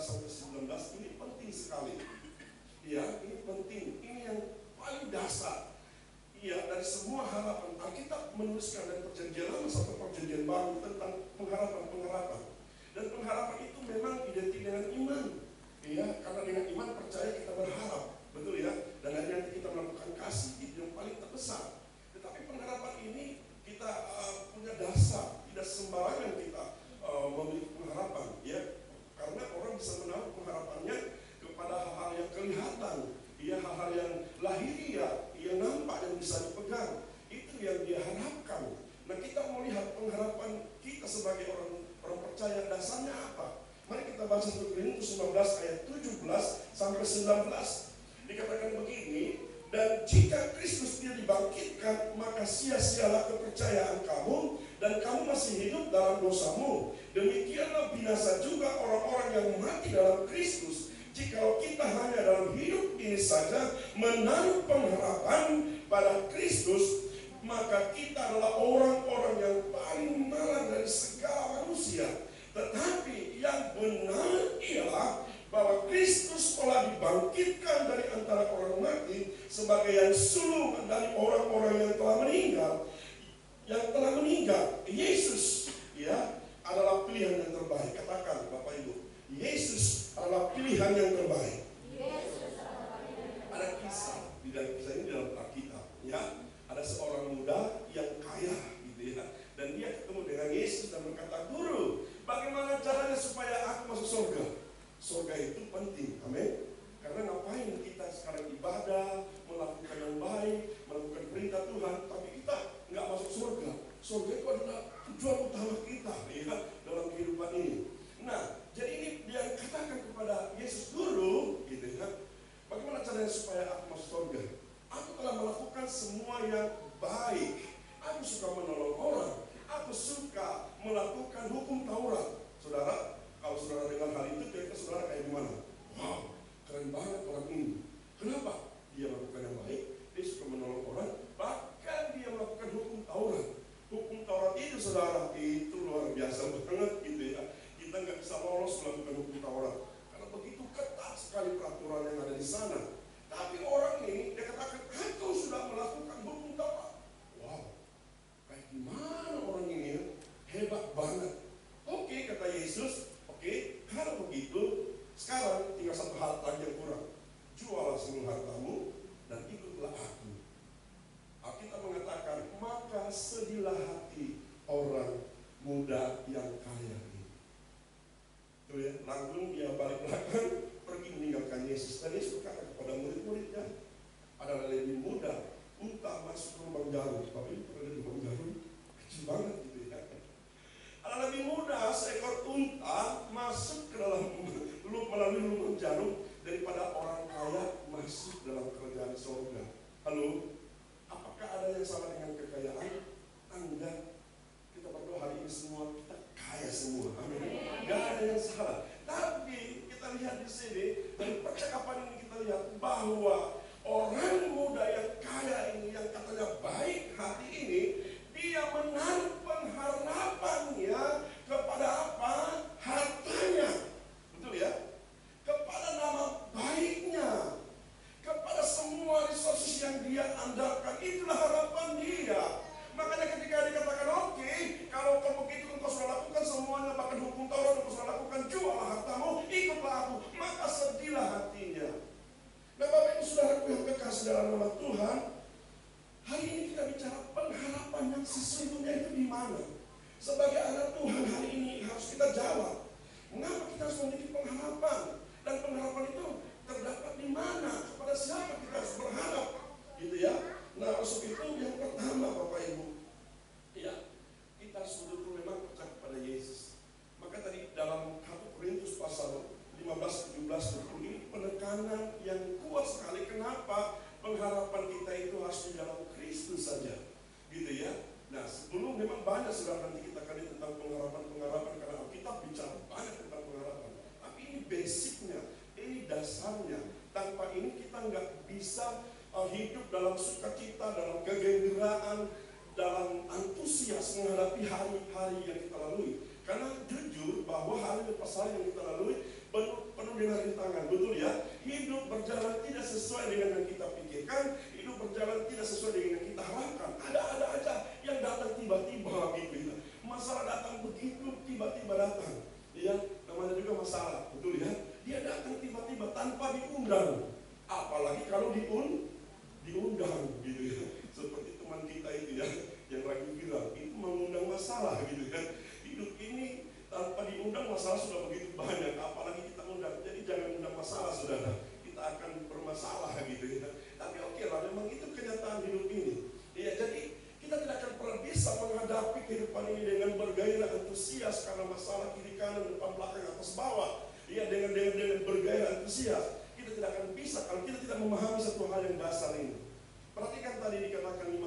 sampai 19 ini penting sekali. Ya, ini penting. Ini yang paling dasar. Ya, dari semua harapan. Alkitab menuliskan dari perjanjian lama sampai perjanjian baru tentang pengharapan. Dan pengharapan itu memang identik dengan iman. Ya, karena dengan iman percaya kita berharap. Betul ya? Dan nanti kita melakukan kasih, itu yang paling terbesar. Tetapi pengharapan ini kita punya dasar. Tidak sembarangan kita memiliki pengharapan. Ya, karena orang bisa menaruh pengharapannya kepada hal-hal yang kelihatan, ya, hal-hal yang lahiriah, yang nampak, yang bisa dipegang. Itu yang dia harapkan. Nah, kita mau lihat pengharapan kita sebagai orang percaya dasarnya apa? Mari kita baca 1 Korintus 19 ayat 17 sampai 19. Dikatakan begini, dan jika Kristus dia dibangkitkan, maka sia-sialah kepercayaan kamu, dan kamu masih hidup dalam dosamu. Demikianlah binasa juga orang-orang yang mati dalam Kristus. Jikalau kita hanya dalam hidup ini saja menaruh pengharapan pada Kristus, maka kita adalah orang-orang yang paling malang dari segala manusia. Tetapi yang benar ialah bahwa Kristus telah dibangkitkan dari antara orang mati sebagai yang sulung dari orang-orang yang telah meninggal. Yang telah meninggal, Yesus, ya, adalah pilihan yang terbaik. Katakan Bapak Ibu, Yesus adalah pilihan yang terbaik. Ada kisah di dalam kisah ini dalam Alkitab, ya. Ada seorang muda yang kaya, gitu ya, dan dia ketemu dengan Yesus dan berkata, "Guru, bagaimana caranya supaya aku masuk surga?" Surga itu penting, amin. Karena ngapain kita sekarang ibadah, melakukan yang baik, melakukan perintah Tuhan, tapi kita nggak masuk surga. Surga itu adalah tujuan utama kita, ya, dalam kehidupan ini. Nah, jadi ini dia katakan kepada Yesus, "Guru, gitu ya, bagaimana caranya supaya aku masuk surga? Aku telah melakukan semua yang baik. Aku suka menolong orang. Aku suka melakukan hukum Taurat." Saudara, kalau saudara dengar hal itu, kira-kira saudara kayak gimana? Wow, keren banget orang ini. Kenapa? Dia melakukan yang baik, dia suka menolong orang, bahkan dia melakukan hukum Taurat. Hukum Taurat itu, saudara, itu luar biasa banget, gitu ya. Kita nggak bisa lolos melakukan hukum Taurat karena begitu ketat sekali peraturan yang ada di sana. Tapi orang ini, dia katakan, "Aku sudah melakukan hukum Taurat." Wow, kayak gimana orang ini ya? Hebat banget. Oke, kata Yesus, oke, kalau begitu, sekarang tinggal satu hal lagi yang kurang. Jualah seluruh hartamu dan ikutlah aku. Alkitab mengatakan, maka sedihlah hati orang muda yang kaya ini. Tuh ya, langsung dia balik belakang, pergi meninggalkan Yesus. Dan Yesus berkata kepada murid-muridnya, adalah lebih mudah unta masuk ke lubang jarum. Tapi itu ada lubang jarum kecil banget gitu ya. Adalah lebih mudah seekor unta masuk ke dalam melalui lubang jarum daripada orang kaya masuk dalam kerajaan surga. Halo, apakah ada yang salah dengan kekayaan? Enggak. Kita berdoa hari ini semua kita kaya semua. Amin. Enggak ada yang salah. Tapi kita lihat di sini dari percakapan ini kita lihat bahwa orang muda yang kaya ini, yang katanya baik hati ini, dia menaruh pengharapannya kepada apa? Hartanya. Betul ya? Kepada nama baiknya, kepada semua resources yang dia andalkan. Itulah harapan dia. Makanya ketika dikatakan, oke, kalau begitu engkau sudah lakukan semuanya, bahkan hukum Taurat engkau sudah lakukan, jualah hartamu, ikutlah aku, maka sedihlah hatinya. Nah, Bapak Ibu Saudaraku yang kekasih dalam nama Tuhan, hari ini kita bicara pengharapan yang sesungguhnya itu di mana? Sebagai anak Tuhan hari ini harus kita jawab, mengapa kita harus memiliki pengharapan? Dan pengharapan itu terdapat di mana? Kepada siapa kita harus berharap? Gitu ya. Nah, maksud itu yang pertama, Bapak Ibu, ya, kita harus betul-betul memang percaya kepada Yesus. Maka tadi dalam 1 Korintus pasal 15-17 ini penekanan yang kuat sekali. Kenapa pengharapan kita itu harus di dalam Kristus saja, gitu ya. Nah, sebelum memang banyak sudah nanti kita kali tentang pengharapan karena Alkitab bicara banyak tentang pengharapan. Tapi ini basicnya, ini dasarnya. Tanpa ini kita nggak bisa hidup dalam sukacita, dalam kegembiraan, dalam antusias menghadapi hari-hari yang kita lalui. Karena jujur bahwa hari lepas hari yang kita lalui tantangan, betul ya? Hidup berjalan tidak sesuai dengan yang kita pikirkan, hidup berjalan tidak sesuai dengan yang kita harapkan. Ada aja yang datang tiba-tiba gitu ya. Masalah datang begitu tiba-tiba datang. Ya, namanya juga masalah, betul ya? Dia datang tiba-tiba tanpa diundang. Apalagi kalau diundang gitu ya. Seperti teman kita itu ya, yang lagi viral, itu mengundang masalah gitu kan. Hidup ini tanpa diundang masalah sudah begitu banyak, apalagi kita undang. Jadi jangan undang masalah, saudara. Kita akan bermasalah gitu ya. Tapi oke lah, memang itu kenyataan hidup ini. Ya, jadi kita tidak akan pernah bisa menghadapi kehidupan ini dengan bergairah antusias karena masalah kiri kanan depan belakang atas bawah. Ya, dengan bergairah antusias kita tidak akan bisa kalau kita tidak memahami satu hal yang dasar ini. Perhatikan tadi dikatakan 1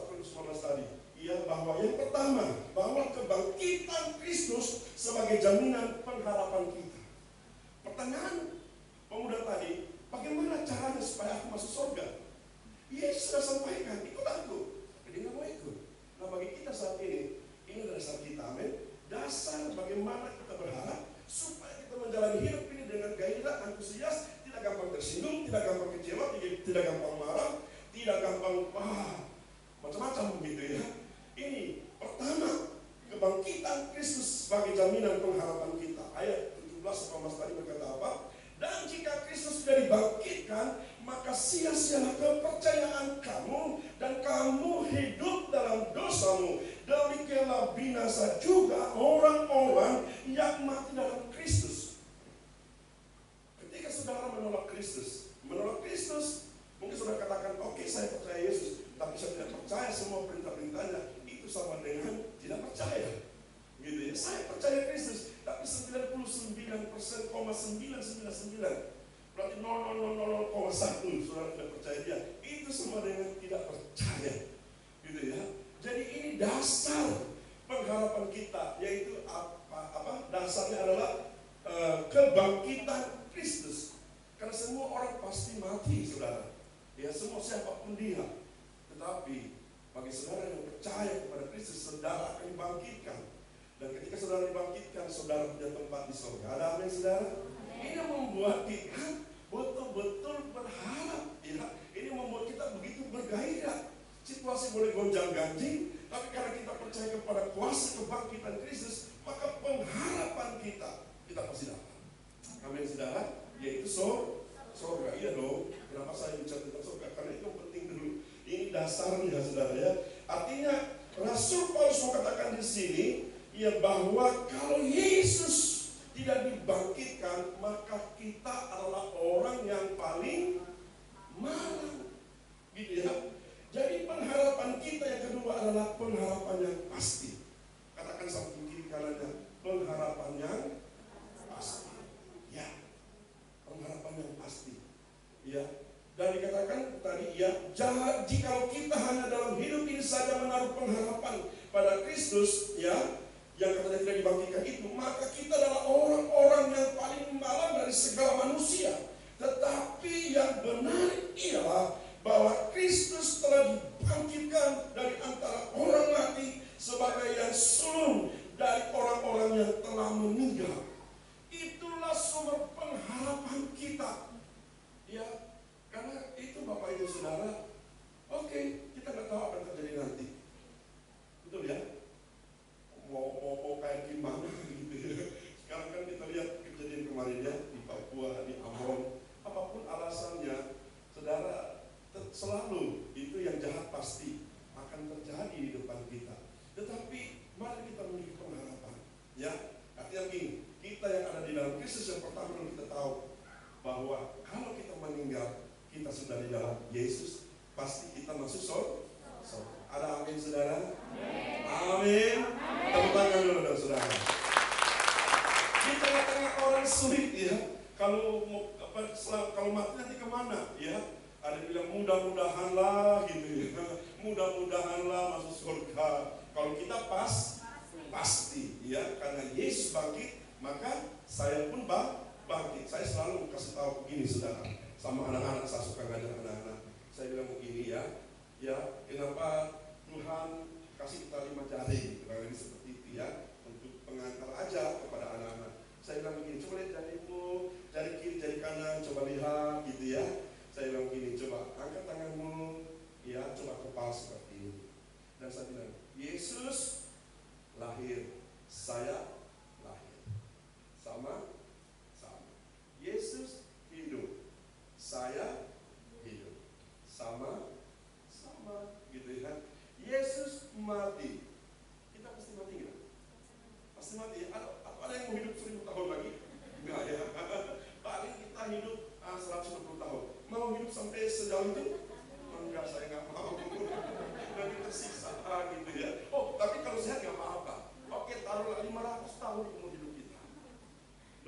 Korintus 15 tadi. Ya, bahwa yang pertama, bahwa kebangkitan Kristus sebagai jaminan pengharapan kita. Pertanyaan pemuda tadi, bagaimana caranya supaya aku masuk surga? Yesus sudah sampaikan, ikut aku. Dia nggak mau ikut. Nah, bagi kita saat ini adalah dasar kita, amin. Dasar bagaimana kita berharap supaya kita menjalani hidup ini dengan gairah, antusias, tidak gampang tersinggung, tidak gampang kecewa, tidak gampang marah, tidak gampang macam-macam begitu ya. Ini pertama, kebangkitan Kristus sebagai jaminan pengharapan kita. Ayat 17 tadi berkata apa? Dan jika Kristus sudah dibangkitkan, maka sia-sialah kepercayaan kamu dan kamu hidup dalam dosamu. Demikianlah binasa juga orang-orang yang mati dalam Kristus. Ketika saudara menolak Kristus, mungkin saudara katakan, oke, saya percaya Yesus, tapi saya tidak percaya semua perintah-perintahnya. Itu sama dengan tidak percaya. Gitu ya. Saya percaya Kristus, tapi 99,999 berarti 0,000,1 saudara tidak percaya dia. Itu sama dengan tidak percaya. Gitu ya. Jadi ini dasar pengharapan kita, yaitu apa? Dasarnya adalah kebangkitan Kristus. Karena semua orang pasti mati, saudara. Ya, semua siapapun dia. Tetapi bagi saudara yang percaya kepada Kristus, saudara akan dibangkitkan. Dan ketika saudara dibangkitkan, saudara punya tempat di surga. Ada amin, saudara? Ini membuat kita betul-betul berharap. Ya. Ini membuat kita begitu bergairah. Situasi boleh gonjang-ganjing, tapi karena kita percaya kepada kuasa kebangkitan Kristus, maka pengharapan kita pasti dapat. Amin, saudara? Yaitu surga. Iya dong. Kenapa saya bicara tentang surga? Karena itu penting dulu. Ini dasarnya, saudara ya. Artinya Rasul Paulus mengatakan di sini, ya, bahwa kalau Yesus tidak dibangkitkan, maka kita adalah orang yang paling malang. Gitu ya. Jadi pengharapan kita yang kedua adalah pengharapan yang pasti. Katakan samping kiri kanannya, pengharapan yang pasti. Ya, pengharapan yang pasti. Ya, dan dikatakan tadi ya, jika kita hanya dalam hidup ini saja menaruh pengharapan pada Kristus, ya, yang katanya tidak dibangkitkan itu, maka kita adalah orang-orang yang paling malang dari segala manusia. Tetapi yang benar ialah bahwa Kristus telah dibangkitkan dari antara orang mati sebagai yang sulung dari orang-orang yang telah meninggal. Itulah sumber pengharapan kita. Ya, karena itu Bapak Ibu Saudara, oke, kita nggak tahu apa yang terjadi nanti. Betul ya? Mau kayak gimana gitu ya. Sekarang kan kita lihat kejadian kemarin ya, di Papua, di Ambon. Apapun alasannya, saudara, selalu itu yang jahat pasti akan terjadi di depan kita. Tetapi mari kita memiliki pengharapan. Ya, artinya gini, kita yang ada di dalam Kristus yang pertama kita tahu bahwa kalau kita meninggal, kita sudah di dalam Yesus, pasti kita masuk surga. Ada amin, saudara? Amin. Tepuk tangan dulu dong, saudara. Di tengah-tengah orang sulit ya, kalau mati nanti kemana? Ya, ada yang bilang mudah-mudahanlah gitu ya, mudah-mudahanlah masuk surga. Kalau kita pasti ya, karena Yesus bangkit, maka saya pun bangkit. Saya selalu kasih tahu begini, saudara, sama anak-anak, saya suka ngajar anak-anak. Saya bilang begini ya, kenapa Tuhan kasih kita 5 jari, kurang lebih seperti itu ya, untuk pengantar aja kepada anak-anak. Saya bilang begini, coba lihat jarimu, jari kiri sama. Yesus hidup, saya hidup, sama gitu ya. Yesus mati, kita pasti mati nggak? Pasti mati. Ada yang mau hidup 1000 tahun lagi? Enggak ya. Paling kita hidup 120 tahun. Mau hidup sampai sejauh itu? Enggak, saya nggak mau. Nanti tersiksa gitu ya. Oh, tapi kalau sehat nggak apa-apa. Oke, taruhlah 500 tahun umur hidup kita.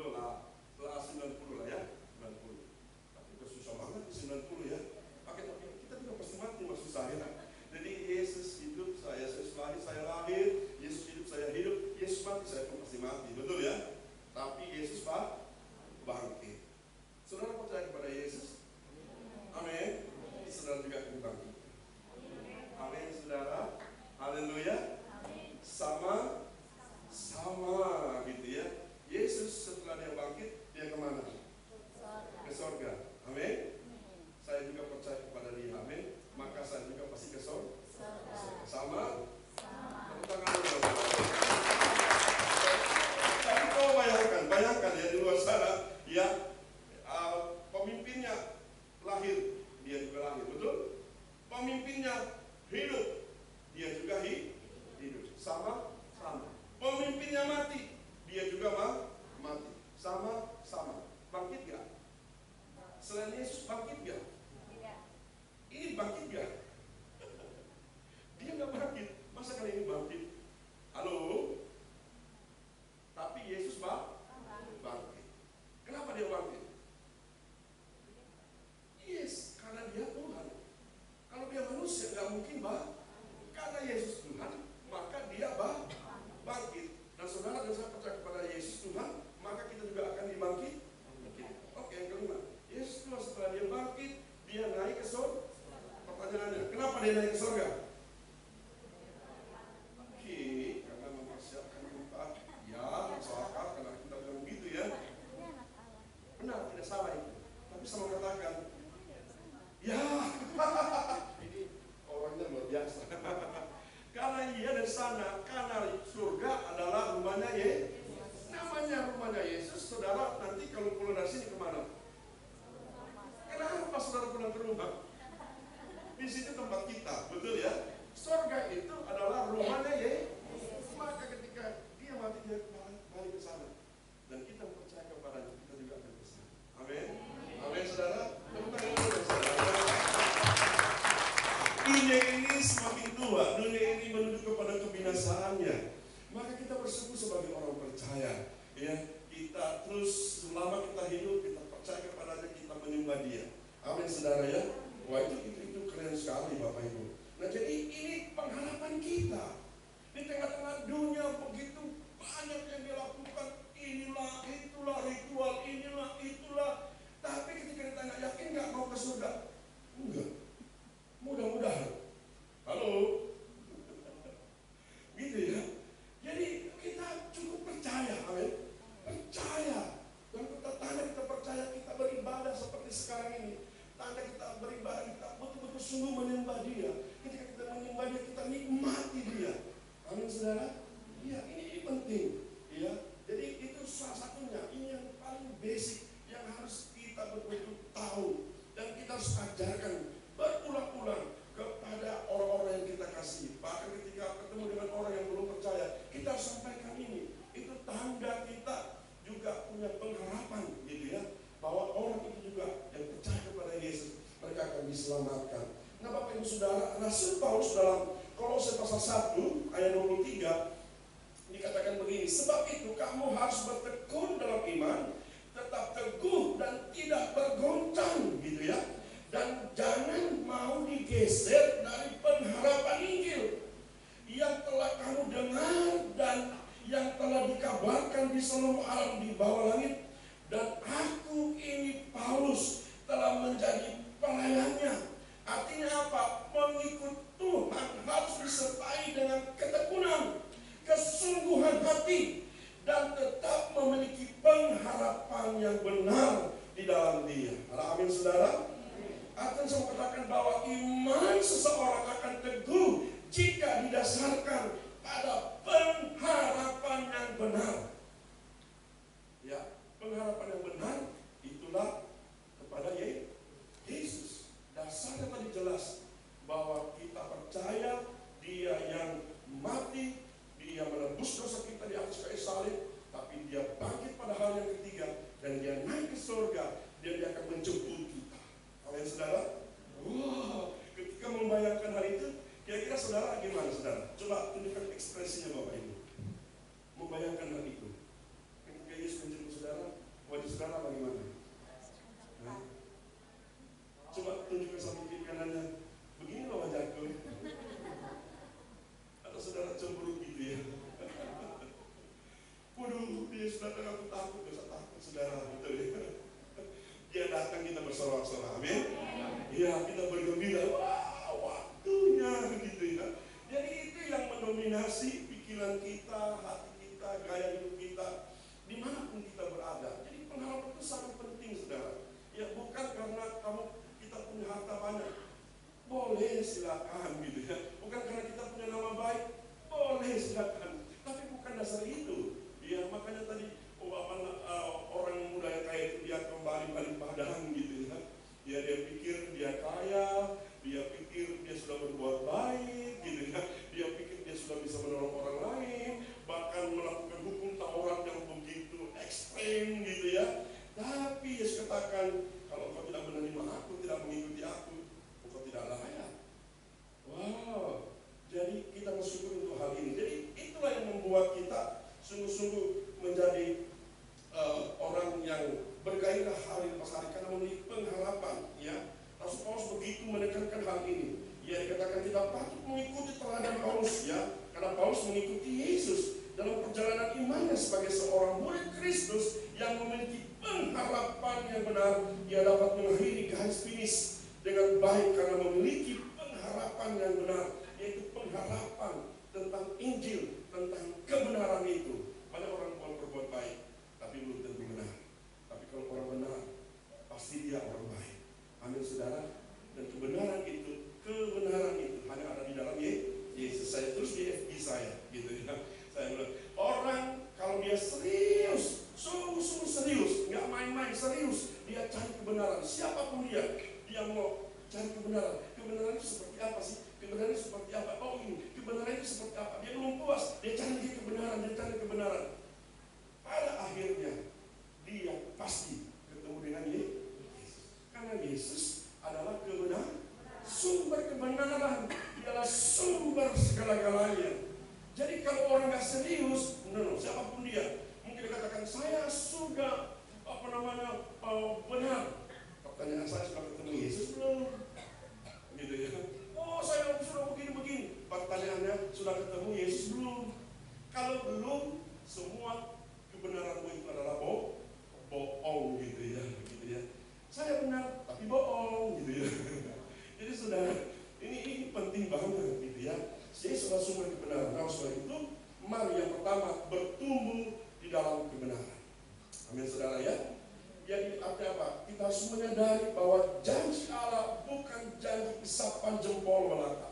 Loh lah, 90 lah ya, 90. Tapi udah susah banget di 90 ya. Oke, tapi kita juga pasti mati, maksud saya. Jadi Yesus hidup, saya lahir, Yesus hidup, saya hidup, Yesus mati, saya pun pasti mati, betul ya? Tapi Yesus bangkit. Saudara percaya kepada Yesus? Amin. Saudara juga akan bangkit. Amin, saudara. Haleluya. Sama gitu ya. Yesus setelah dia bangkit, dia kemana? Ke sorga. Amin. Saya juga percaya kepada dia. Amin. Maka saya juga pasti ke sorga. Sama. Tepuk tangan dulu. Tapi kau bayangkan ya, di luar sana ya, pemimpinnya lahir, dia juga lahir, betul? Pemimpinnya hidup, dia juga hidup. Sama. Pemimpinnya mati, dia juga mati. Sama. Bangkit gak? Selain Yesus bangkit gak? Ini bangkit gak? Dia gak bangkit. Masa kali ini bangkit? Halo? Tapi Yesus bangkit. Kenapa dia bangkit? Yes, karena dia Tuhan. Kalau dia manusia gak mungkin karena Yesus Tuhan, maka dia bangkit. Dan saudara dan saya percaya kepada Yesus Tuhan, maka kita juga akan dibangkit. Oke, yang kelima, Yesus Tuhan setelah dia bangkit, dia naik ke surga. Pertanyaannya, kenapa dia naik ke surga? Oke, karena mempersiapkan tempat. Ya, masyarakat karena kita bilang begitu ya. Benar, tidak salah itu. Tapi sama katakan, ya, ini orangnya luar biasa. Karena ia dari sana, karena surga adalah rumahnya Yesus. Namanya rumahnya Yesus, saudara nanti kalau pulang dari sini kemana? Kenapa saudara pulang ke rumah? Di situ tempat kita, betul ya? Surga itu adalah rumahnya Yesus. Maka ketika dia mati, dia balik ke sana. Dan kita percaya kepadanya, kita juga akan ke sana. Amin. Amin, saudara. Dunia ini semakin tua, dunia ini menuju kepada kebinasaannya. Maka kita bersekutu sebagai orang percaya, ya. Kita terus selama kita hidup, kita percaya kepadanya, kita menyembah Dia. Amin, saudara ya. Wah, itu keren sekali, Bapak Ibu. Nah, jadi ini pengharapan kita. Di tengah-tengah dunia begitu banyak yang dilakukan, inilah, itulah, ritual, inilah, itulah. Tapi ketika ditanya, yakin nggak mau ke surga? Enggak. Mudah-mudahan. Halo? Gitu ya. Jadi kita cukup percaya, amin. Percaya. Dan tanda kita percaya, kita beribadah seperti sekarang ini. Tanda kita beribadah, kita betul-betul sungguh menyembah Dia. Ketika kita menyembah Dia, kita nikmati Dia. Amin, saudara. Ya, ini penting. Ya. Jadi itu salah satunya. Ini yang paling basic yang harus kita betul-betul tahu. Dan kita harus ajarkan berulang-ulang kepada orang-orang yang kita kasih. Bahkan ketika ketemu dengan orang yang belum percaya, kita harus sampaikan ini. Itu tanda kita juga punya pengharapan, gitu ya, bahwa orang itu juga yang percaya kepada Yesus, mereka akan diselamatkan. Nah, Bapak Ibu Saudara, Rasul Paulus dalam Kolose pasal 1 ayat 23 dikatakan begini, sebab itu kamu harus bertekun dalam iman, tetap teguh dan tidak bergoncang, gitu ya. Dan jangan mau digeser dari pengharapan Injil yang telah kamu dengar dan yang telah dikabarkan di seluruh alam di bawah langit. Dan aku ini Paulus telah menjadi pelayannya. Artinya apa? Mengikut Tuhan harus disertai dengan ketekunan, kesungguhan hati, dan tetap memiliki pengharapan yang benar di dalam Dia. Amin, saudara. Akan saya katakan bahwa iman seseorang akan teguh jika didasarkan pada pengharapan yang benar. Ya, Ya, kita bergembira, wah waktunya gitu ya. Jadi itu yang mendominasi pikiran kita, hati kita, gaya hidup kita, dimanapun kita berada. Jadi pengharapan itu sangat penting, saudara. Ya, bukan karena kita punya harta banyak, boleh silakan gitu ya. Bukan karena kita punya nama baik, boleh silakan. Tapi bukan dasar itu. Ya, makanya tadi orang muda yang kaya itu dia kembali balik badan gitu ya. Ya, dia pikir dia kaya, dia pikir dia sudah berbuat baik gitu ya. Dia pikir dia sudah bisa menolong orang lain, bahkan melakukan hukum Taurat yang begitu ekstrem gitu ya. Tapi Yesus katakan, kalau kau tidak menerima aku, tidak mengikuti aku, kau tidak layak. Wow, jadi kita bersyukur untuk hal ini. Jadi itulah yang membuat kita sungguh-sungguh menjadi orang yang bergairah hari lepas hari karena memiliki pengharapan. Ya, Rasul Paulus begitu menekankan hal ini. Ya, dikatakan kita patut mengikuti teladan Paulus, ya, karena Paulus mengikuti Yesus dalam perjalanan imannya sebagai seorang murid Kristus yang memiliki pengharapan yang benar. Ia dapat mengakhiri garis finish dengan baik karena memiliki pengharapan yang benar, yaitu pengharapan tentang Injil, tentang kebenaran itu. Banyak orang berbuat baik, tapi belum tentu benar. Tapi kalau orang benar, pasti dia orang baik. Amin, saudara. Dan kebenaran itu hanya ada di dalam Yesus. Saya terus di FB saya, gitu ya. Saya bilang, orang kalau dia serius, sungguh-sungguh serius, nggak main-main, serius, dia cari kebenaran. Siapapun dia mau cari kebenaran. Kebenaran itu seperti apa sih? Kebenaran itu seperti apa? Oh ini, kebenaran itu seperti apa? Dia belum puas, dia cari kebenaran. Pada akhirnya, dia pasti ketemu dengan Yesus. Karena Yesus adalah kebenaran, sumber kebenaran. Dialah sumber segala-galanya. Jadi kalau orang nggak serius, siapapun dia, mungkin dikatakan saya sudah benar. Pertanyaan saya, sudah ketemu Yesus belum? Gitu ya. Oh, saya sudah begini. Pertanyaannya, sudah ketemu Yesus belum? Kalau belum, semua kebenaranmu itu adalah bohong gitu ya. Saya benar, tapi bohong gitu ya. Jadi saudara, ini penting banget gitu ya. Yesus adalah sumber kebenaran. Nah, sebab itu, mari yang pertama bertumbuh di dalam kebenaran. Amin, saudara ya. Jadi artinya apa? Kita harus menyadari bahwa janji Allah bukan janji isapan jempol belaka,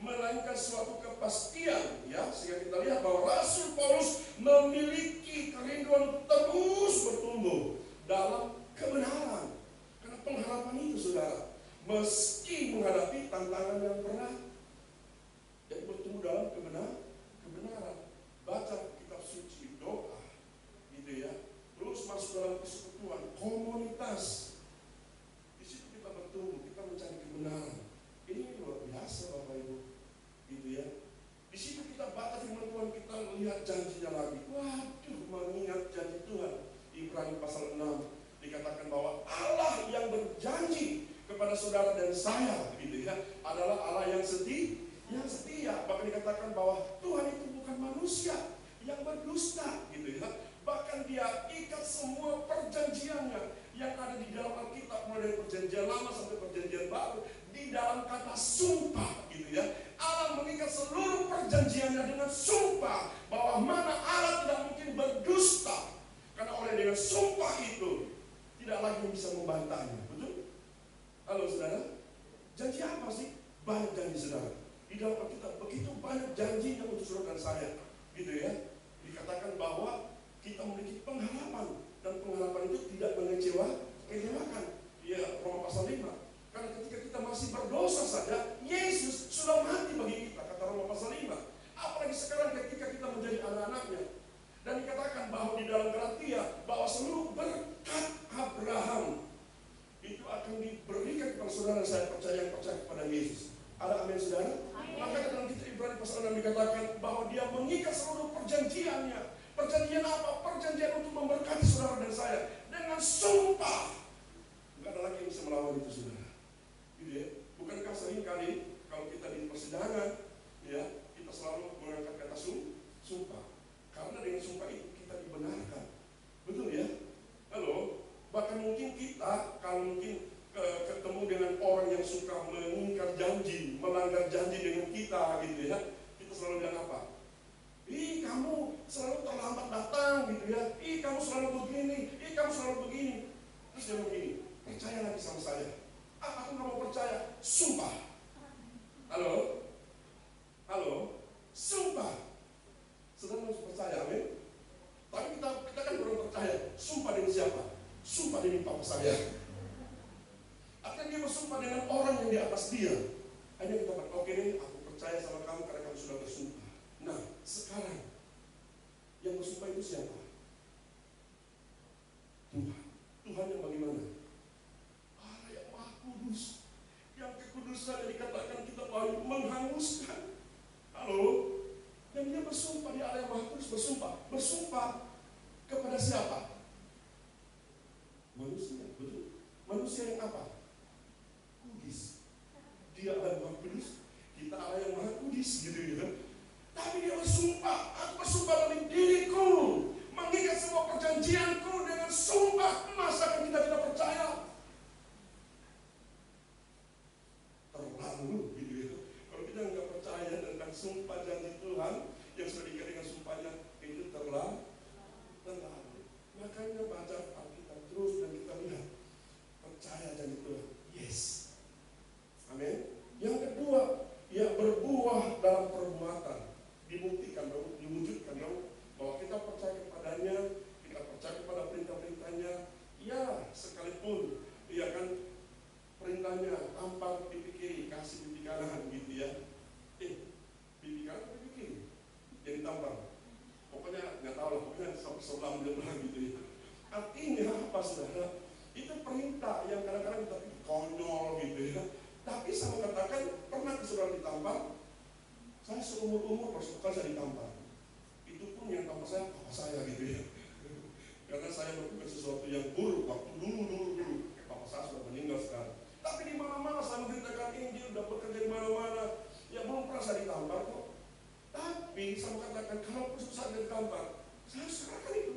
melainkan suatu kepastian, ya. Sehingga kita lihat bahwa Rasul Paulus memiliki kerinduan untuk terus bertumbuh dalam kebenaran. Karena pengharapan itu, saudara, meski menghadapi tantangan yang berat, jadi bertumbuh dalam kebenaran. Baca kitab suci, doa, gitu ya. Terus masuk dalam persekutuan, komunitas. Di situ kita bertumbuh, kita mencari kebenaran. Ini luar biasa, Bapak Ibu, gitu ya. Di situ kita baca firman Tuhan, kita lihat janjinya lagi. Waduh, mengingat janji Tuhan. Ibrani pasal 6 dikatakan bahwa Allah yang berjanji kepada saudara dan saya, gitu ya, adalah Allah yang setia. Bahkan dikatakan bahwa Tuhan itu bukan manusia yang berdusta, gitu ya. Bahkan dia ikat semua perjanjiannya yang ada di dalam Alkitab, mulai dari perjanjian lama sampai perjanjian baru, di dalam kata sumpah, gitu ya. Allah mengikat seluruh perjanjiannya dengan sumpah, bahwa mana Allah tidak mungkin berdusta, karena oleh dengan sumpah itu tidak lagi bisa membantahnya. Betul? Halo saudara, janji apa sih? Banyak janji, saudara. Di dalam Alkitab begitu banyak janjinya untuk saudara dan saya, gitu ya. Dikatakan bahwa kita memiliki pengharapan, dan pengharapan itu tidak mengecewakan. Ya, Roma pasal 5. Karena ketika kita masih berdosa saja, Yesus sudah mati bagi kita, kata Roma pasal 5. Apalagi sekarang ketika kita menjadi anak-anaknya. Dan dikatakan bahwa di dalam Galatia, bahwa seluruh berkat Abraham itu akan diberikan kepada saudara. Saya percaya kepada Yesus. Ada amin, saudara? Maka dalam kitab Ibrani pasal 6 dikatakan bahwa dia mengikat seluruh perjanjiannya. Perjanjian apa? Perjanjian untuk memberkati saudara dan saya dengan sumpah. Enggak ada lagi yang bisa melawan itu, saudara. Gitu ya. Bukankah sering kali kalau kita di persidangan, ya, kita selalu mengangkat kata sumpah. Karena dengan sumpah itu kita dibenarkan. Betul ya? Halo. Bahkan mungkin kita kalau mungkin ketemu dengan orang yang suka mengingkar janji, melanggar janji dengan kita gitu ya, kita selalu bilang apa? Ih, kamu selalu terlambat datang gitu ya. Ih, kamu selalu begini. Ih, kamu selalu begini. Terus dia begini, percaya lagi sama saya. Ah, aku nggak mau percaya. Sumpah. Halo? Halo? Sumpah. Sedang harus percaya, amin? Tapi kita kan belum percaya. Sumpah dengan siapa? Sumpah dengan papa saya. Akhirnya dia bersumpah dengan orang yang di atas dia. Akhirnya kita bilang, oke deh, aku percaya sama kamu karena kamu sudah bersumpah. Nah, sekarang yang bersumpah itu siapa? Tuhan. Tuhan yang bagaimana? Allah yang Maha Kudus. Yang kekudusan yang dikatakan kita bahwa menghanguskan. Halo? Dan dia bersumpah di Allah yang Maha Kudus, bersumpah. Bersumpah kepada siapa? Manusia, betul. Manusia yang apa? Kudus. Dia Allah yang Maha Kudus, kita Allah yang Maha Kudus, gitu ya. Tapi dia bersumpah, aku bersumpah demi diriku, mengikat semua perjanjianku dengan sumpah. Masa kan kita tidak percaya? Terlalu, gitu ya. Kalau kita nggak percaya tentang sumpah janji Tuhan yang sudah diikat dengan sumpahnya, itu terlalu. Makanya baca Alkitab terus dan kita lihat percaya janji Tuhan. Yes. Amin. Yang kedua, ya berbuah dalam perbuatan. Dibuktikan dong, diwujudkan dong bahwa kita percaya kepadanya, kita percaya kepada perintah-perintahnya. Ya, sekalipun ya kan perintahnya tampar pipi kiri, kasih pipi kanan gitu ya. Pipi kanan atau pipi kiri? Jadi tampar. Pokoknya nggak tahu lah, pokoknya sebelah belah gitu ya. Artinya apa saudara? Itu perintah yang kadang-kadang kita pikir konyol gitu ya. Tapi saya katakan, pernah saudara ditampar? Saya seumur-umur bersuka saya ditampar. Itu pun yang tampar saya, papa saya gitu ya. Karena saya melakukan sesuatu yang buruk waktu dulu. Papa saya sudah meninggal sekarang. Tapi di mana-mana saya memberitakan Injil, udah bekerja di mana-mana. Ya belum pernah saya ditampar kok. Tapi saya katakan, kalau susah ditampar, saya serahkan itu.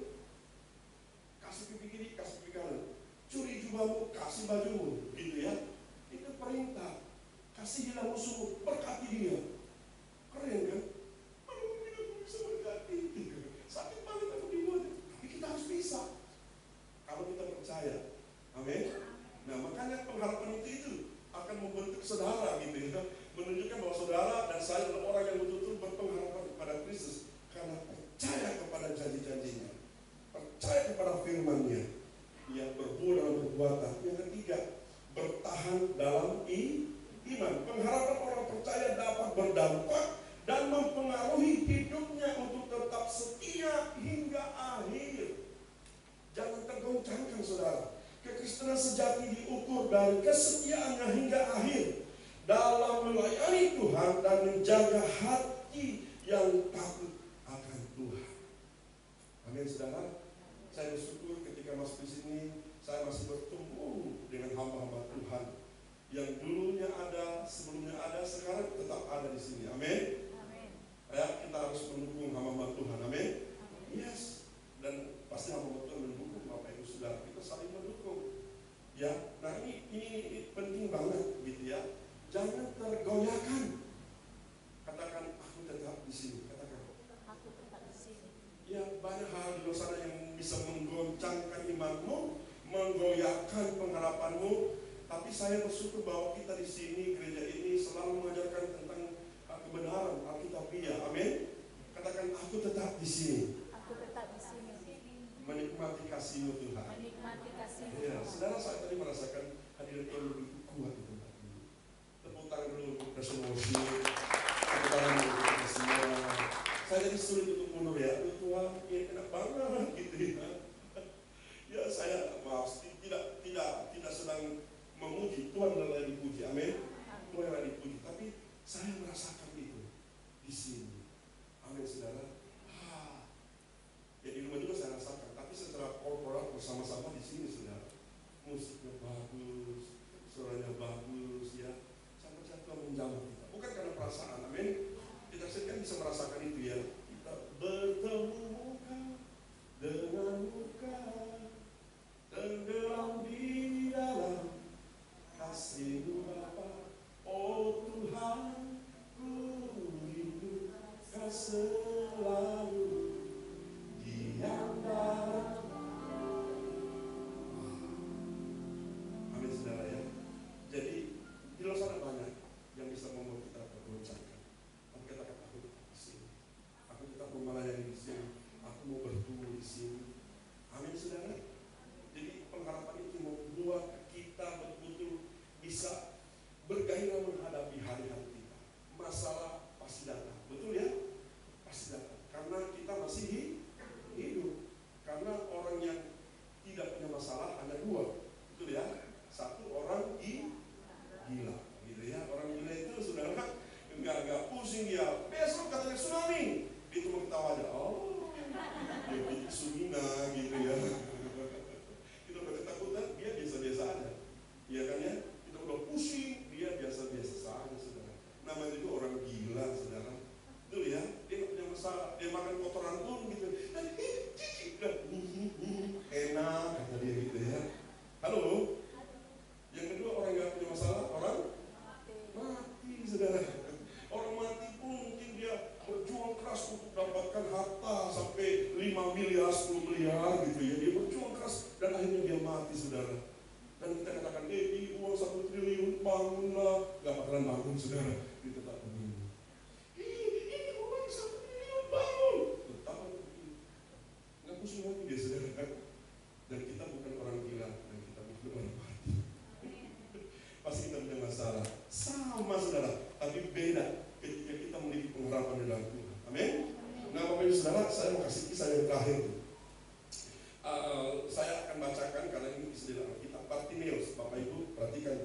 Kasih pipi kiri, kasih pipi kanan. Curi jubahmu, kasih bajumu, gitu ya. Itu perintah. Kasihilah musuhmu, berkati dia. Keren kan? Mana mungkin aku bisa berkati? Sakit banget aku dibuat. Tapi kita harus bisa. Kalau kita percaya. Amin. Nah makanya pengharapan itu akan membentuk saudara gitu ya. Menunjukkan bahwa saudara dan saya adalah orang yang betul-betul berpengharapan kepada Kristus. Karena percaya kepada janji-janjinya. Percaya kepada firman-Nya. Yang berbuah dalam perbuatan. Yang ketiga, bertahan dalam iman. Pengharapan orang percaya dapat berdampak dan mempengaruhi hidupnya untuk tetap setia hingga akhir. Jangan tergoncangkan saudara. Kekristenan sejati diukur dari kesetiaannya hingga akhir dalam melayani Tuhan dan menjaga hati yang takut akan Tuhan. Amin saudara. Saya bersyukur ketika masuk di sini saya masih bertemu dengan hamba-hamba Tuhan yang dulunya ada, sebelumnya ada, sekarang tetap ada di sini. Amin. Ya, kita harus mendukung hamba-hamba Tuhan. Amin. Yes. Dan pasti hamba Tuhan mendukung Bapak Ibu Saudara. Kita saling mendukung. Ya, nah ini penting banget gitu ya. Jangan tergoyahkan. Katakan aku tetap di sini. Katakan. Aku tetap di sini. Ya, banyak hal di luar sana yang bisa menggoncangkan imanmu, menggoyahkan pengharapanmu. Tapi saya bersyukur bahwa kita di sini, gereja ini selalu mengajarkan tentang kebenaran Alkitabiah. Amin. Katakan aku tetap di sini. Aku tetap di sini. Menikmati kasih-Mu Tuhan. Menikmati kasih-Mu. Ya, saudara saya tadi merasakan hadirat Tuhan begitu kuat di tempat ini. Tepuk tangan dulu untuk present worship. Tepuk tangan dulu untuk kita semua. Saya jadi sulit untuk mundur ya. Tuhan, ya enak banget gitu ya. Ya saya maaf tidak sedang memuji. Tuhan adalah yang dipuji. Amin. Tuhan adalah yang dipuji. Tapi saya merasakan itu di sini. Amin saudara. Ya di rumah juga saya rasakan. Tapi secara korporat bersama-sama di sini saudara. Musiknya bagus, suaranya bagus ya. Sampai Tuhan menjamah kita. Bukan karena perasaan. Amin. Kita sendiri kan bisa merasakan itu ya. Kita bertemu muka dengan muka, tenggelam di dalam kasih-Mu Bapa. saudara. Dan kita katakan, uang 1 triliun, bangunlah. Gak bakalan bangun, saudara. Kita tak begini. Ini uang 1 triliun, bangun. Tetap begini. Nggak pusing lagi dia, saudara. Dan kita bukan orang gila, dan kita bukan orang mati. Pasti kita punya masalah. Sama, saudara. Tapi beda ketika kita memiliki pengharapan di dalam Tuhan. Amin. Nah, Bapak Ibu Saudara, saya mau kasih kisah yang terakhir. Saya akan bacakan karena ini kisah dalam Alkitab. Bartimeus, Bapak Ibu perhatikan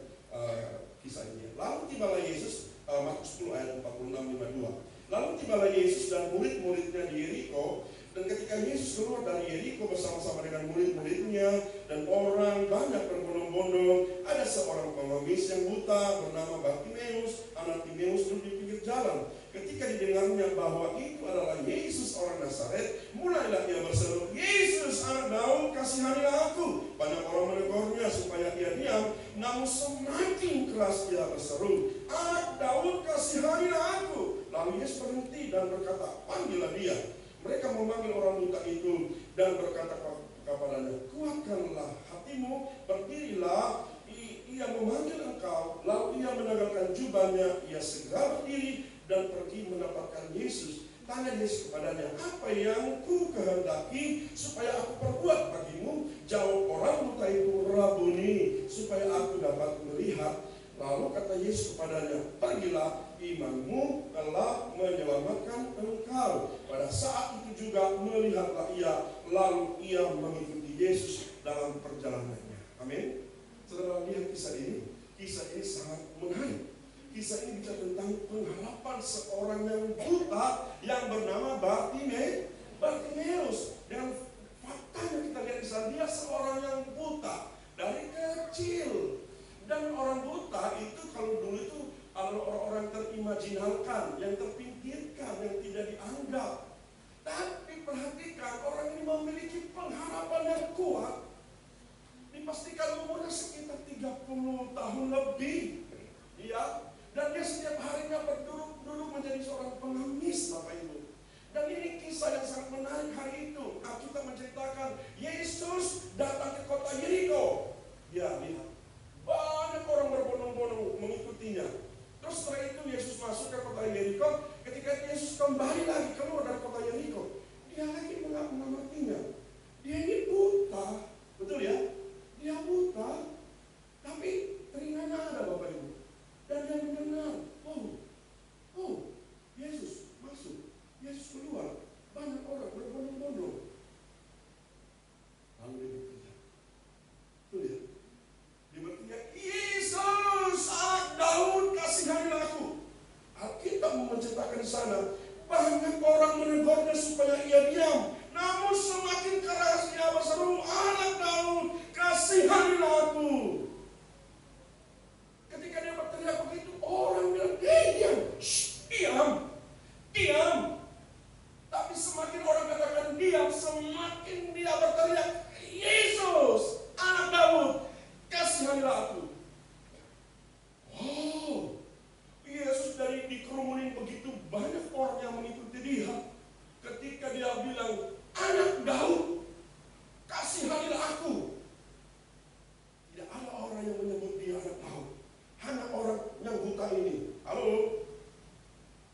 kisah ini. Lalu tibalah Yesus, Markus 10 ayat 46-52. Lalu tibalah Yesus dan murid-muridnya di Yeriko. Dan ketika Yesus keluar dari Yeriko bersama-sama dengan murid-muridnya dan orang banyak berbondong-bondong, ada seorang pengemis yang buta bernama Bartimeus, anak Timeus, duduk di pinggir jalan. Ketika didengarnya bahwa itu adalah Yesus orang Nazaret, mulailah ia berseru, "Yesus anak Daud, kasihanilah aku." Banyak orang menegurnya supaya ia diam, namun semakin keras ia berseru, "Anak Daud, kasihanilah aku." Lalu Yesus berhenti dan berkata, "Panggillah dia." Mereka memanggil orang buta itu dan berkata kepadanya, "Kuatkanlah hatimu, berdirilah." Ia memanggil engkau. Lalu ia menanggalkan jubahnya, ia segera berdiri dan pergi mendapatkan Yesus. Tanya Yesus kepadanya, "Apa yang ku kehendaki supaya aku perbuat bagimu?" Jawab orang buta itu, "Rabuni, supaya aku dapat melihat." Lalu kata Yesus kepadanya, "Pergilah, imanmu telah menyelamatkan engkau." Pada saat itu juga melihatlah ia, lalu ia mengikuti Yesus dalam perjalanannya. Amin. Saudara lihat kisah ini. Kisah ini sangat menarik. Kisah ini bicara tentang pengharapan seorang yang buta yang bernama Bartimeus. Dan faktanya kita lihat di sana, dia seorang yang buta dari kecil. Dan orang buta itu kalau dulu itu adalah orang-orang terimajinalkan, yang terpinggirkan, yang tidak dianggap. Tapi perhatikan, orang ini memiliki pengharapan yang kuat. Dipastikan umurnya sekitar 30 tahun lebih. Ya, dan dia setiap harinya berduduk menjadi seorang pengemis, Bapak Ibu. Dan ini kisah yang sangat menarik hari itu. Kita menceritakan Yesus datang ke kota Yeriko. Ya, lihat. Banyak orang berbondong-bondong mengikutinya. Terus setelah itu Yesus masuk ke kota Yeriko. Ketika Yesus kembali lagi keluar dari kota Yeriko, dia lagi mengamatinya. Dia ini buta, betul ya? Dia buta, tapi telinganya ada, Bapak Ibu. Dan dia mendengar, Yesus masuk, Yesus keluar. Banyak orang berbondong-bondong. Lalu dia berteriak, betul ya? Dia berteriak, "Yesus anak Daud, kasihanilah aku." Alkitab menceritakan di sana, banyak orang menegurnya supaya ia diam, namun semakin keras ia berseru, "Anak Daud, kasihanilah aku." Ketika dia berteriak begitu, orang bilang, "Diam, diam." Tapi semakin orang katakan diam, semakin dia berteriak, "Yesus anak Daud, kasihanilah aku." Wow, Yesus dari dikerumunin begitu banyak orang yang mengikuti dia. Ketika dia bilang, "Anak Daud, kasihanilah aku." Tidak ada orang yang menyebut dia anak Daud. Hanya orang yang buta ini. Halo?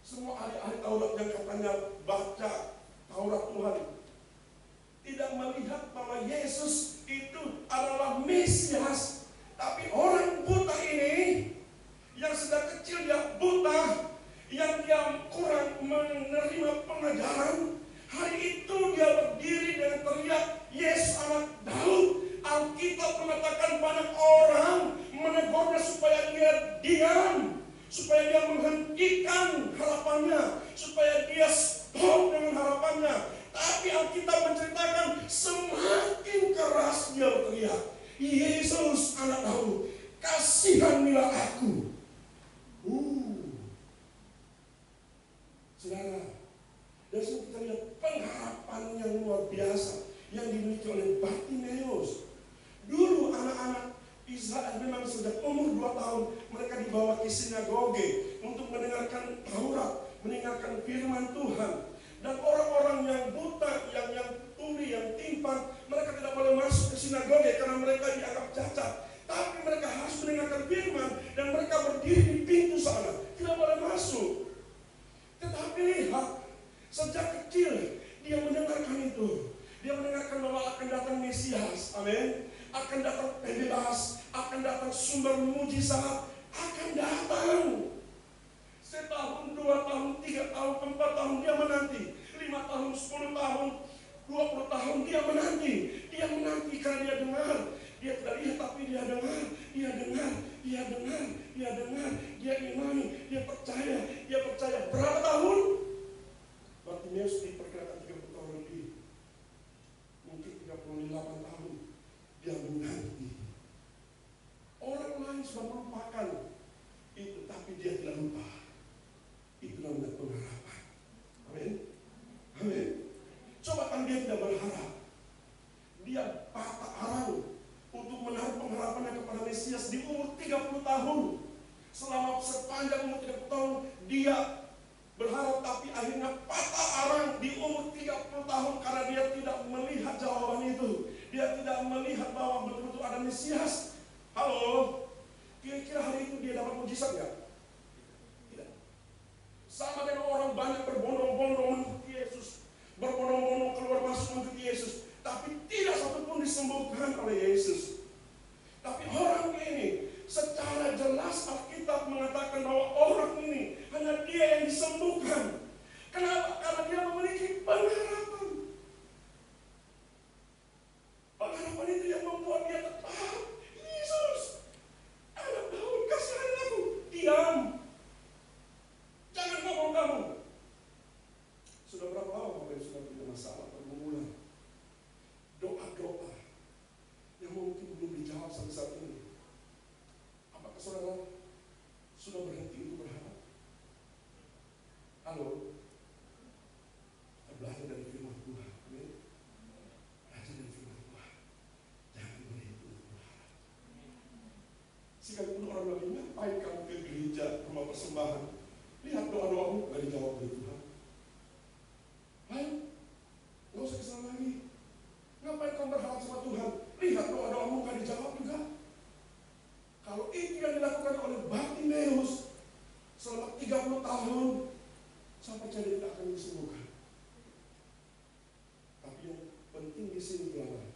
Semua ahli-ahli Taurat yang katanya baca Taurat Tuhan tidak melihat bahwa Yesus itu adalah Mesias. Tapi orang buta ini, yang sejak kecil dia buta, yang dia kurang menerima pengajaran, hari itu dia berdiri dengan teriak, "Yesus anak Daud." Alkitab mengatakan banyak orang menegurnya supaya dia diam, supaya dia menghentikan harapannya, supaya dia stop dengan harapannya. Tapi Alkitab menceritakan semakin keras dia berteriak, "Yesus anak Daud, kasihanilah aku." Saudara, dari sini kita lihat pengharapan yang luar biasa yang dimiliki oleh Bartimeus. Dulu anak-anak Israel memang sejak umur 2 tahun mereka dibawa ke sinagoge untuk mendengarkan Taurat, mendengarkan firman Tuhan. Dan orang-orang yang buta, yang tuli, yang timpang, mereka tidak boleh masuk ke sinagoge karena mereka dianggap cacat. Tapi mereka harus mendengarkan firman dan mereka berdiri di pintu sana, tidak boleh masuk. Tetapi lihat, sejak kecil dia mendengarkan itu. Dia mendengarkan bahwa akan datang Mesias, amin. Akan datang pembebas, akan datang sumber mujizat, akan datang. Setahun, 2 tahun, 3 tahun, 4 tahun dia menanti. 5 tahun, 10 tahun, 20 tahun dia menanti. Dia menanti karena dia dengar. Dia tidak lihat tapi dia dengar. Dia dengar, dia dengar, dia dengar. Dia imani, dia percaya, dia percaya. Berapa tahun? Bartimeus diperkirakan 30 tahun lebih. Mungkin 38 tahun. Dia menanti. Orang lain sudah melupakan itu, tapi dia tidak lupa. Itu namanya pengharapan. Amin. Amin. Coba kan dia tidak berharap. Dia patah arang untuk menaruh pengharapannya kepada Mesias di umur 30 tahun. Selama sepanjang umur 30 tahun dia berharap, tapi akhirnya patah arang di umur 30 tahun karena dia tidak melihat jawaban itu. Dia tidak melihat bahwa betul-betul ada Mesias. Halo, kira-kira hari itu dia dapat mujizat nggak? Tidak. Sama dengan orang banyak berbondong-bondong mengikuti Yesus, berbondong-bondong keluar masuk mengikuti Yesus, tapi tidak satupun disembuhkan oleh Yesus. Tapi orang ini, secara jelas Alkitab mengatakan bahwa orang ini hanya dia yang disembuhkan. Kenapa? Karena dia memiliki pengharapan. Pengharapan itu yang membuat dia tetap, Yesus, anak Daud, kasihani aku. Diam. Jangan ngomong kamu. Sudah berapa lama Bapak yang sudah punya masalah pergumulan? Doa-doa yang mungkin belum dijawab sampai saat ini. Apakah saudara sudah berhenti untuk berharap? Halo? Kita belajar dari firman Tuhan. Amin. Belajar dari firman Tuhan. Jangan berhenti untuk berharap. Sekalipun orang bilang, ngapain kamu ke gereja, rumah persembahan? Lihat doa-doamu, gak dijawab oleh Tuhan. Ayo, gak usah kesana lagi. Ngapain kamu berharap sama Tuhan? Lihat doa-doamu gak dijawab juga. Kalau itu yang dilakukan oleh Bartimeus selama 30 tahun, saya percaya dia tidak akan disembuhkan. Tapi yang penting di sini adalah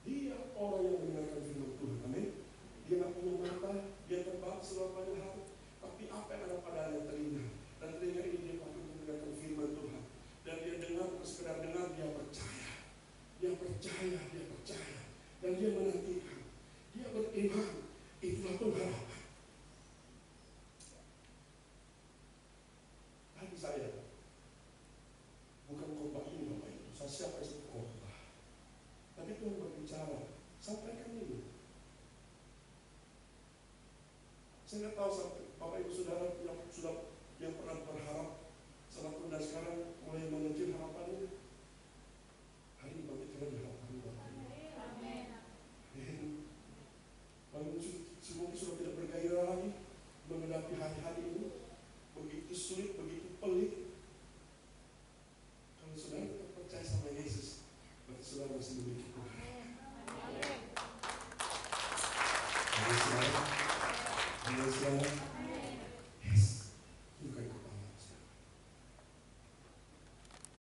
dia orang yang mendengarkan firman Tuhan. Amin. Dia tidak punya mata, dia terbatas selama banyak hal, tapi apa yang ada padanya telinga, dan telinga ini dia pakai untuk mendengarkan firman Tuhan. Dan dia dengar, bukan sekedar dengar, dia percaya. Dia percaya, dia percaya. Dan dia menantikan. Dia beriman. Itulah pengharapan. Tadi saya bukan khotbah ini Bapak Ibu. Saya siapa yang khotbah. Tapi Tuhan berbicara. Sampaikan ini. Saya nggak tahu sampai Bapak Ibu Saudara yang pernah berharap setelah Tuhan dan sekarang mulai mengecil harapannya. Hari ini bagi Tuhan harapan Bapak Ibu. Amin. Mungkin sudah tidak bergairah lagi menghadapi hari-hari ini, begitu sulit, begitu pelik. Kalau saudara tetap percaya sama Yesus, berarti saudara masih memiliki pengharapan. Amin.